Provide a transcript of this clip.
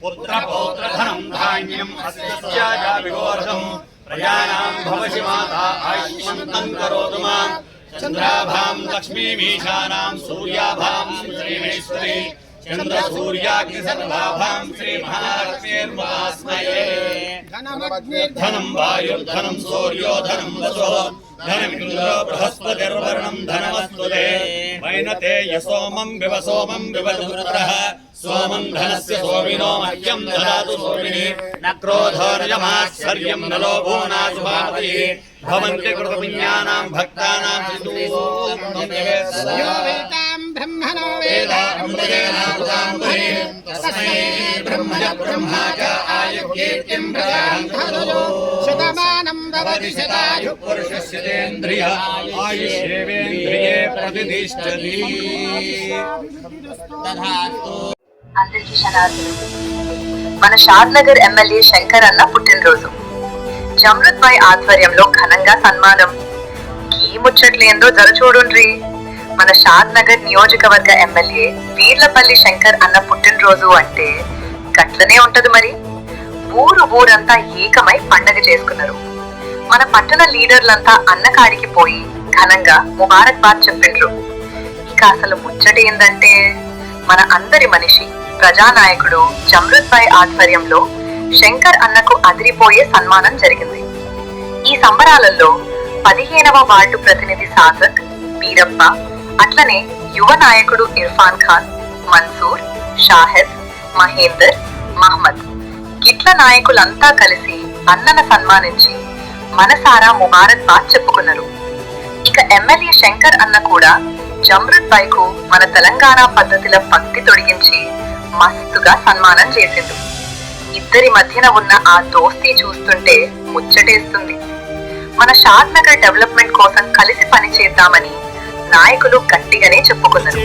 पुत्रपौत्रधनं धान्यम् अस्यस्याजा विगोर्धम् प्रजानां भवसि माता आयुष्मन्तं करोतु मां चन्द्राभां लक्ष्मीमीशानां सूर्याभां श्रीमेश्वरी चंद्र सूर्याग्निसर्वाभां श्रीमहालक्ष्मीर्महास्मये धनं वायुर्धनं सूर्यो धनं वसो धनमिन्द्रो बृहस्पतिर्वर्णं धनमस्तुते वैनते यसोमं विवधुरुद्रः सोमं धनस्य सोमिनो मह्यं ददातु सोमिनि न क्रोधोर्यमाश्चर्यं न लोभो नाशुभावतिः भवन्ति कृतपुण्यानां भक्तानां ब्रह्मणो वेदामृतेनामृताम्बुधे तस्मै ब्रह्मा च आयुर्कीर्तिं प्रजान्धरो शतमानं भवति शतायुः पुरुषस्य तेन्द्रिय आयुष्येवेन्द्रिये प्रतिष्ठति तथास्तु। అందరికీ శనార్థులు. మన షాద్నగర్ ఎమ్మెల్యే శంకర్ అన్న పుట్టినరోజు. జమృత్ భాయ్ ఆధ్వర్యంలో ఘనంగా సన్మానం. ఈ ముచ్చట్లేందో జర చూడుండ్రి. మన షాద్నగర్ నియోజకవర్గ ఎమ్మెల్యే వీర్లపల్లి శంకర్ అన్న పుట్టినరోజు అంటే గట్లనే ఉంటది మరి. ఊరంతా ఏకమై పండగ చేసుకున్నారు. మన పట్టణ లీడర్లంతా అన్నకాడికి పోయి ఘనంగా ముబారక్ బాద్ చెప్పిండ్రు. ఇక అసలు ముచ్చట ఏందంటే మన అందరి మనిషి ప్రజానాయకుడు జమృత్ భాయ్ ఆధ్వర్యంలో శంకర్ అన్నకు అదిరిపోయే సన్మానం జరిగింది. ఈ సంబరాలలో 15వ వార్డు ప్రతినిధి సాజక్, బీరప్ప, అట్లనే యువ నాయకుడు ఇర్ఫాన్ ఖాన్, మన్సూర్, షాహెద్, మహేందర్, మహ్మద్ గిట్ల నాయకులంతా కలిసి అన్నను సన్మానించి మనసారా ముబారక్ బాద్ చెప్పుకున్నారు. ఇక ఎమ్మెల్యే శంకర్ అన్న కూడా జమృత్ భాయ్ కు మన తెలంగాణ పద్ధతిలో భక్తి తొడిగించి మస్తుగా సన్మానం చేసిండు. ఇద్దరి మధ్యన ఉన్న ఆ దోస్తీ చూస్తుంటే ముచ్చటేస్తుంది. మన షాద్నగర్ డెవలప్మెంట్ కోసం కలిసి పనిచేద్దామని నాయకులు గట్టిగానే చెప్పుకున్నారు.